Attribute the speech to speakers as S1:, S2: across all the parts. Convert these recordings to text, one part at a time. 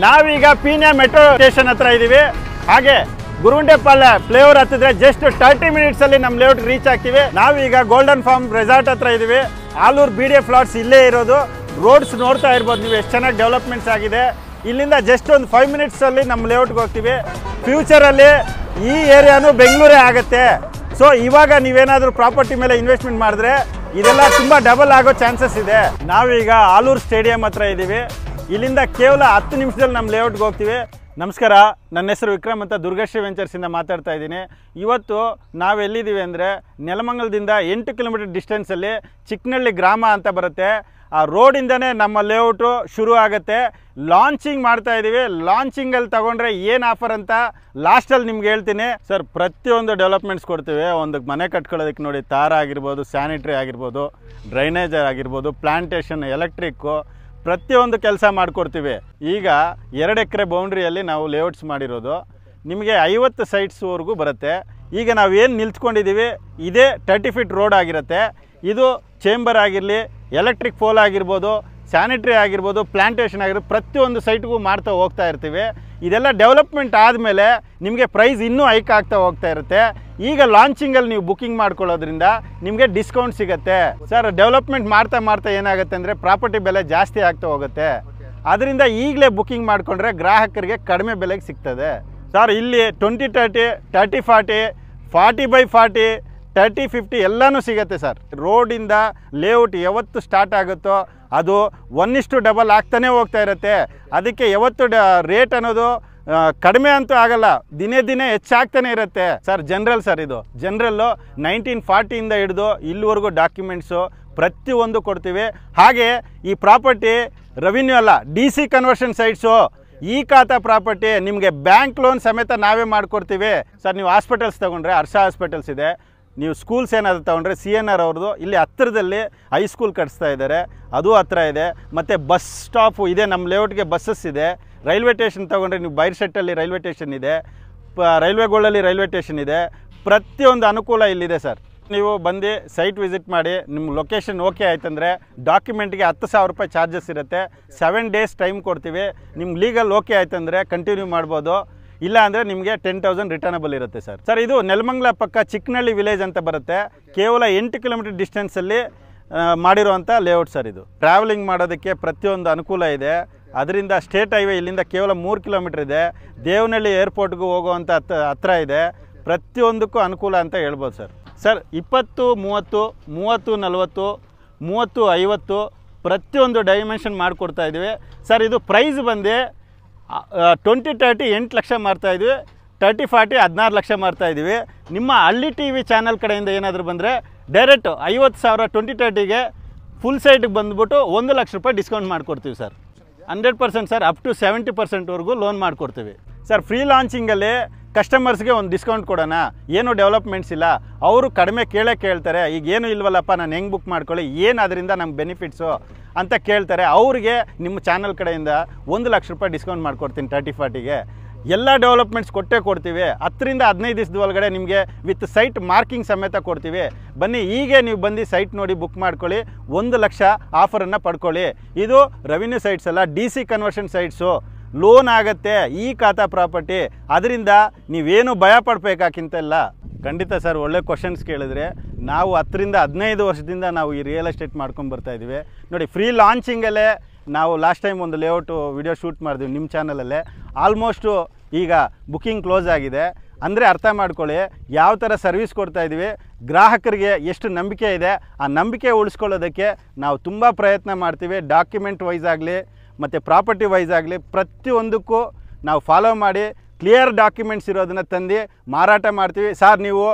S1: ನಾವೀಗ Peenya metro station ಹತ್ರ ಇದ್ದೀವಿ. ಹಾಗೆ ಗುರುಗುಂಟೆಪಾಳ್ಯ ಫ್ಲೇವರ್ ಹತ್ತಿದ್ರೆ ಜಸ್ಟ್ 30 ಮಿನಿಟ್ಸ್ ಅಲ್ಲಿ ನಮ್ಮ ಲೇಔಟ್ ರೀಚ್ ಆಗ್ತೀವಿ. ನಾವೀಗ ಗೋಲ್ಡನ್ ಫಾರ್ಮ್ ರೆಸಾರ್ಟ್ ಹತ್ರ ಇದ್ದೀವಿ. ಆಲೂರು BDA ಫ್ಲಾಟ್ಸ್ ಇಲ್ಲೇ ಇರೋದು. ರೋಡ್ಸ್ ನೋಡ್ತಾ ಇರ್ಬೋದು ನೀವು ಎಷ್ಟು ಚೆನ್ನಾಗಿ ಡೆವಲಪ್ಮೆಂಟ್ಸ್ ಆಗಿದೆ. ಇಲ್ಲಿಂದ ಜಸ್ಟ್ ಒಂದು 5 ಮಿನಿಟ್ಸ್ ಅಲ್ಲಿ ನಮ್ಮ ಲೇಔಟ್ಗೆ ಹೋಗ್ತೀವಿ. ಫ್ಯೂಚರಲ್ಲಿ ಈ ಏರಿಯಾನು ಬೆಂಗಳೂರೇ ಆಗುತ್ತೆ. ಸೊ ಇವಾಗ ನೀವೇನಾದರೂ ಪ್ರಾಪರ್ಟಿ ಮೇಲೆ ಇನ್ವೆಸ್ಟ್ಮೆಂಟ್ ಮಾಡಿದ್ರೆ ಇದೆಲ್ಲ ತುಂಬ ಡಬಲ್ ಆಗೋ ಚಾನ್ಸಸ್ ಇದೆ. ನಾವೀಗ ಆಲೂರು ಸ್ಟೇಡಿಯಂ ಹತ್ರ ಇದ್ದೀವಿ. ಇಲ್ಲಿಂದ ಕೇವಲ 10 ನಿಮಿಷದಲ್ಲಿ ನಮ್ಮ ಲೇಔಟ್ಗೆ ಹೋಗ್ತೀವಿ. ನಮಸ್ಕಾರ, ನನ್ನ ಹೆಸರು ವಿಕ್ರಮ್ ಅಂತ ದುರ್ಗಶ್ರೀ ವೆಂಚರ್ಸಿಂದ ಮಾತಾಡ್ತಾ ಇದ್ದೀನಿ. ಇವತ್ತು ನಾವೆಲ್ಲಿದ್ದೀವಿ ಅಂದರೆ ನೆಲಮಂಗಲದಿಂದ 8 ಕಿಲೋಮೀಟರ್ ಡಿಸ್ಟೆನ್ಸಲ್ಲಿ ಚಿಕ್ಕನಹಳ್ಳಿ ಗ್ರಾಮ ಅಂತ ಬರುತ್ತೆ. ಆ ರೋಡಿಂದನೇ ನಮ್ಮ ಲೇಔಟು ಶುರು ಆಗುತ್ತೆ. ಲಾಂಚಿಂಗ್ ಮಾಡ್ತಾ ಇದ್ದೀವಿ. ಲಾಂಚಿಂಗಲ್ಲಿ ತಗೊಂಡ್ರೆ ಏನು ಆಫರ್ ಅಂತ ಲಾಸ್ಟಲ್ಲಿ ನಿಮ್ಗೆ ಹೇಳ್ತೀನಿ. ಸರ್, ಪ್ರತಿಯೊಂದು ಡೆವಲಪ್ಮೆಂಟ್ಸ್ ಕೊಡ್ತೀವಿ. ಒಂದು ಮನೆ ಕಟ್ಕೊಳ್ಳೋದಕ್ಕೆ ನೋಡಿ, ತಾರ ಆಗಿರ್ಬೋದು, ಸ್ಯಾನಿಟ್ರಿ ಆಗಿರ್ಬೋದು, ಡ್ರೈನೇಜ್ ಆಗಿರ್ಬೋದು, ಪ್ಲಾಂಟೇಷನ್, ಎಲೆಕ್ಟ್ರಿಕ್ಕು, ಪ್ರತಿಯೊಂದು ಕೆಲಸ ಮಾಡಿಕೊಡ್ತೀವಿ. ಈಗ 2 ಎಕರೆ ಬೌಂಡ್ರಿಯಲ್ಲಿ ನಾವು ಲೇಔಟ್ಸ್ ಮಾಡಿರೋದು. ನಿಮಗೆ 50 ಸೈಟ್ಸ್ವರೆಗೂ ಬರುತ್ತೆ. ಈಗ ನಾವೇನು ನಿಲ್ತ್ಕೊಂಡಿದ್ದೀವಿ ಇದೇ 30 ಫೀಟ್ ರೋಡ್ ಆಗಿರುತ್ತೆ. ಇದು ಚೇಂಬರ್ ಆಗಿರಲಿ, ಎಲೆಕ್ಟ್ರಿಕ್ ಪೋಲ್ ಆಗಿರ್ಬೋದು, ಸ್ಯಾನಿಟ್ರಿ ಆಗಿರ್ಬೋದು, ಪ್ಲಾಂಟೇಷನ್ ಆಗಿರ್ಬೋದು, ಪ್ರತಿಯೊಂದು ಸೈಟ್ಗೂ ಮಾಡ್ತಾ ಹೋಗ್ತಾ ಇರ್ತೀವಿ. ಇದೆಲ್ಲ ಡೆವಲಪ್ಮೆಂಟ್ ಆದಮೇಲೆ ನಿಮಗೆ ಪ್ರೈಸ್ ಇನ್ನೂ ಹೈಕ್ ಆಗ್ತಾ ಹೋಗ್ತಾ ಇರುತ್ತೆ. ಈಗ ಲಾಂಚಿಂಗಲ್ಲಿ ನೀವು ಬುಕ್ಕಿಂಗ್ ಮಾಡ್ಕೊಳ್ಳೋದ್ರಿಂದ ನಿಮಗೆ ಡಿಸ್ಕೌಂಟ್ ಸಿಗುತ್ತೆ. ಸರ್, ಡೆವಲಪ್ಮೆಂಟ್ ಮಾಡ್ತಾ ಏನಾಗುತ್ತೆ ಅಂದರೆ ಪ್ರಾಪರ್ಟಿ ಬೆಲೆ ಜಾಸ್ತಿ ಆಗ್ತಾ ಹೋಗುತ್ತೆ. ಅದರಿಂದ ಈಗಲೇ ಬುಕ್ಕಿಂಗ್ ಮಾಡಿಕೊಂಡ್ರೆ ಗ್ರಾಹಕರಿಗೆ ಕಡಿಮೆ ಬೆಲೆಗೆ ಸಿಗ್ತದೆ. ಸರ್, ಇಲ್ಲಿ 20-30, 30-40, 40/40, 30-50 ಎಲ್ಲನೂ ಸಿಗುತ್ತೆ ಸರ್. ರೋಡಿಂದ ಲೇಔಟ್ ಯಾವತ್ತು ಸ್ಟಾರ್ಟ್ ಆಗುತ್ತೋ ಅದು 1:2 ಆಗ್ತಾನೆ ಹೋಗ್ತಾ ಇರುತ್ತೆ. ಅದಕ್ಕೆ ಯಾವತ್ತು ರೇಟ್ ಅನ್ನೋದು ಕಡಿಮೆ ಅಂತೂ ಆಗಲ್ಲ, ದಿನೇ ಹೆಚ್ಚಾಗ್ತಾನೆ ಇರುತ್ತೆ. ಸರ್, ಜನರಲ್ ಸರ್, ಇದು ಜನರಲ್ಲು 1940ಇಂದ ಹಿಡಿದು ಇಲ್ಲಿವರೆಗೂ ಡಾಕ್ಯುಮೆಂಟ್ಸು ಪ್ರತಿಯೊಂದು ಕೊಡ್ತೀವಿ. ಹಾಗೆ ಈ ಪ್ರಾಪರ್ಟಿ ರೆವಿನ್ಯೂ ಅಲ್ಲ, DC ಕನ್ವರ್ಷನ್ ಸೈಟ್ಸು, ಈ ಖಾತಾ ಪ್ರಾಪರ್ಟಿ ನಿಮಗೆ ಬ್ಯಾಂಕ್ ಲೋನ್ ಸಮೇತ ನಾವೇ ಮಾಡಿಕೊಡ್ತೀವಿ. ಸರ್, ನೀವು ಹಾಸ್ಪಿಟಲ್ಸ್ ತೊಗೊಂಡ್ರೆ ಹರ್ಷ ಹಾಸ್ಪಿಟಲ್ಸ್ ಇದೆ. ನೀವು ಸ್ಕೂಲ್ಸ್ ಏನಾದರೂ ತೊಗೊಂಡ್ರೆ CNR ಅವ್ರದ್ದು ಇಲ್ಲಿ ಹತ್ತಿರದಲ್ಲಿ ಹೈಸ್ಕೂಲ್ ಕಟ್ಸ್ತಾ ಇದ್ದಾರೆ, ಅದು ಹತ್ರ ಇದೆ. ಮತ್ತು ಬಸ್ ಸ್ಟಾಪು ಇದೆ, ನಮ್ಮ ಲೇಔಟ್ಗೆ ಬಸ್ಸಸ್ ಇದೆ. ರೈಲ್ವೆ ಸ್ಟೇಷನ್ ತೊಗೊಂಡ್ರೆ ನೀವು ಬೈರ್ಸೆಟ್ಟಲ್ಲಿ ರೈಲ್ವೆ ಸ್ಟೇಷನ್ ಇದೆ, ರೈಲ್ವೆಗಳಲ್ಲಿ ರೈಲ್ವೆ ಸ್ಟೇಷನ್ ಇದೆ. ಪ್ರತಿಯೊಂದು ಅನುಕೂಲ ಇಲ್ಲಿದೆ ಸರ್. ನೀವು ಬಂದು ಸೈಟ್ ವಿಸಿಟ್ ಮಾಡಿ, ನಿಮ್ಮ ಲೊಕೇಶನ್ ಓಕೆ ಆಯ್ತಂದರೆ ಡಾಕ್ಯುಮೆಂಟ್ಗೆ 10,000 ರೂಪಾಯಿ ಚಾರ್ಜಸ್ ಇರುತ್ತೆ. 7 ಡೇಸ್ ಟೈಮ್ ಕೊಡ್ತೀವಿ. ನಿಮ್ಮ ಲೀಗಲ್ ಓಕೆ ಆಯ್ತಂದರೆ ಕಂಟಿನ್ಯೂ ಮಾಡ್ಬೋದು, ಇಲ್ಲ ಅಂದರೆ ನಿಮಗೆ 10,000 ರಿಟರ್ನಬಲ್ ಇರುತ್ತೆ ಸರ್. ಸರ್, ಇದು ನೆಲಮಂಗಲ ಪಕ್ಕ ಚಿಕ್ಕನಹಳ್ಳಿ ವಿಲೇಜ್ ಅಂತ ಬರುತ್ತೆ. ಕೇವಲ 8 ಕಿಲೋಮೀಟರ್ ಡಿಸ್ಟೆನ್ಸಲ್ಲಿ ಮಾಡಿರುವಂಥ ಲೇಔಟ್ ಸರ್. ಇದು ಟ್ರಾವೆಲಿಂಗ್ ಮಾಡೋದಕ್ಕೆ ಪ್ರತಿಯೊಂದು ಅನುಕೂಲ ಇದೆ. ಅದರಿಂದ ಸ್ಟೇಟ್ ಹೈವೇ ಇಲ್ಲಿಂದ ಕೇವಲ 3 ಕಿಲೋಮೀಟರ್ ಇದೆ. ದೇವನಹಳ್ಳಿ ಏರ್ಪೋರ್ಟ್ಗೂ ಹೋಗುವಂಥ ಹತ್ರ ಇದೆ. ಪ್ರತಿಯೊಂದಕ್ಕೂ ಅನುಕೂಲ ಅಂತ ಹೇಳ್ಬೋದು ಸರ್. ಸರ್, 20, 30, 30, 40, 30, 50 ಪ್ರತಿಯೊಂದು ಡೈಮೆನ್ಷನ್ ಮಾಡಿಕೊಡ್ತಾ ಇದ್ದೀವಿ ಸರ್. ಇದು ಪ್ರೈಸ್ ಬಂದು 20-30 8 ಲಕ್ಷ ಮಾರ್ತಾಯಿದ್ವಿ, 30-40 16 ಲಕ್ಷ ಮಾರ್ತಾಯಿದ್ದೀವಿ. ನಿಮ್ಮ ಹಳ್ಳಿ TV ಚಾನಲ್ ಕಡೆಯಿಂದ ಏನಾದರೂ ಬಂದರೆ ಡೈರೆಕ್ಟ್ 50,000 20-30ಗೆ ಫುಲ್ ಸೈಟಿಗೆ ಬಂದುಬಿಟ್ಟು 1 ಲಕ್ಷ ರೂಪಾಯಿ ಡಿಸ್ಕೌಂಟ್ ಮಾಡಿಕೊಡ್ತೀವಿ ಸರ್. 100% ಸರ್, ಅಪ್ ಟು 70%ವರೆಗೂ ಲೋನ್ ಮಾಡಿಕೊಡ್ತೀವಿ ಸರ್. ಫ್ರೀ ಲಾಂಚಿಂಗಲ್ಲಿ ಕಸ್ಟಮರ್ಸ್ಗೆ ಒಂದು ಡಿಸ್ಕೌಂಟ್ ಕೊಡೋಣ, ಏನು ಡೆವಲಪ್ಮೆಂಟ್ಸ್ ಇಲ್ಲ, ಅವರು ಕಡಿಮೆ ಕೇಳ್ತಾರೆ. ಈಗ ಏನು ಇಲ್ವಲ್ಲಪ್ಪ, ನಾನು ಹೆಂಗೆ ಬುಕ್ ಮಾಡ್ಕೊಳ್ಳಿ, ಏನು ಅದರಿಂದ ನಮ್ಗೆ ಬೆನಿಫಿಟ್ಸು ಅಂತ ಕೇಳ್ತಾರೆ. ಅವ್ರಿಗೆ ನಿಮ್ಮ ಚಾನಲ್ ಕಡೆಯಿಂದ 1 ಲಕ್ಷ ರೂಪಾಯಿ ಡಿಸ್ಕೌಂಟ್ ಮಾಡಿಕೊಡ್ತೀನಿ. 30-40ಗೆ ಎಲ್ಲ ಡೆವಲಪ್ಮೆಂಟ್ಸ್ ಕೊಡ್ತೀವಿ. 10 ರಿಂದ 15 ದಿವಸದ ಒಳಗಡೆ ನಿಮಗೆ ವಿತ್ ಸೈಟ್ ಮಾರ್ಕಿಂಗ್ ಸಮೇತ ಕೊಡ್ತೀವಿ. ಬನ್ನಿ, ಹೀಗೆ ನೀವು ಬಂದು ಸೈಟ್ ನೋಡಿ ಬುಕ್ ಮಾಡ್ಕೊಳ್ಳಿ, 1 ಲಕ್ಷ ಆಫರನ್ನು ಪಡ್ಕೊಳ್ಳಿ. ಇದು ರೆವಿನ್ಯೂ ಸೈಟ್ಸ್ ಅಲ್ಲ, DC ಕನ್ವರ್ಷನ್ ಸೈಟ್ಸು, ಲೋನ್ ಆಗುತ್ತೆ, ಈ ಖಾತಾ ಪ್ರಾಪರ್ಟಿ. ಅದರಿಂದ ನೀವೇನು ಭಯ ಪಡಬೇಕಾಗಿಂತಲ್ಲ. ಖಂಡಿತ ಸರ್, ಒಳ್ಳೆ ಕ್ವಶನ್ಸ್ ಕೇಳಿದ್ರೆ. ನಾವು 10 ರಿಂದ 15 ವರ್ಷದಿಂದ ನಾವು ಈ ರಿಯಲ್ ಎಸ್ಟೇಟ್ ಮಾಡ್ಕೊಂಡು ಬರ್ತಾ ಇದ್ದೀವಿ ನೋಡಿ. ಫ್ರೀ ಲಾಂಚಿಂಗಲ್ಲೇ ನಾವು ಲಾಸ್ಟ್ ಟೈಮ್ ಒಂದು ಲೇಔಟು ವಿಡಿಯೋ ಶೂಟ್ ಮಾಡಿದ್ವಿ ನಿಮ್ಮ ಚಾನಲಲ್ಲೇ. ಆಲ್ಮೋಸ್ಟು ಈಗ ಬುಕ್ಕಿಂಗ್ ಕ್ಲೋಸ್ ಆಗಿದೆ. ಅಂದರೆ ಅರ್ಥ ಮಾಡ್ಕೊಳ್ಳಿ ಯಾವ ಥರ ಸರ್ವಿಸ್ ಕೊಡ್ತಾ ಇದ್ದೀವಿ. ಗ್ರಾಹಕರಿಗೆ ಎಷ್ಟು ನಂಬಿಕೆ ಇದೆ, ಆ ನಂಬಿಕೆ ಉಳಿಸ್ಕೊಳ್ಳೋದಕ್ಕೆ ನಾವು ತುಂಬ ಪ್ರಯತ್ನ ಮಾಡ್ತೀವಿ. ಡಾಕ್ಯುಮೆಂಟ್ ವೈಸ್ ಆಗಲಿ ಮತ್ತು ಪ್ರಾಪರ್ಟಿ ವೈಸ್ ಆಗಲಿ ಪ್ರತಿಯೊಂದಕ್ಕೂ ನಾವು ಫಾಲೋ ಮಾಡಿ ಕ್ಲಿಯರ್ ಡಾಕ್ಯುಮೆಂಟ್ಸ್ ಇರೋದನ್ನು ತಂದು ಮಾರಾಟ ಮಾಡ್ತೀವಿ. ಸರ್, ನೀವು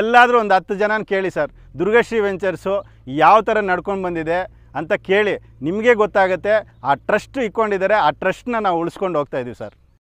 S1: ಎಲ್ಲಾದರೂ ಒಂದು 10 ಜನನ ಕೇಳಿ ಸರ್, ದುರ್ಗಶ್ರೀ ವೆಂಚರ್ಸು ಯಾವ ಥರ ನಡ್ಕೊಂಡು ಬಂದಿದೆ ಅಂತ ಕೇಳಿ, ನಿಮಗೆ ಗೊತ್ತಾಗುತ್ತೆ. ಆ ಟ್ರಸ್ಟ್ ಇಟ್ಕೊಂಡಿದ್ದಾರೆ, ಆ ಟ್ರಸ್ಟ್ನ ನಾವು ಉಳಿಸ್ಕೊಂಡು ಹೋಗ್ತಾ ಇದ್ದೀವಿ ಸರ್.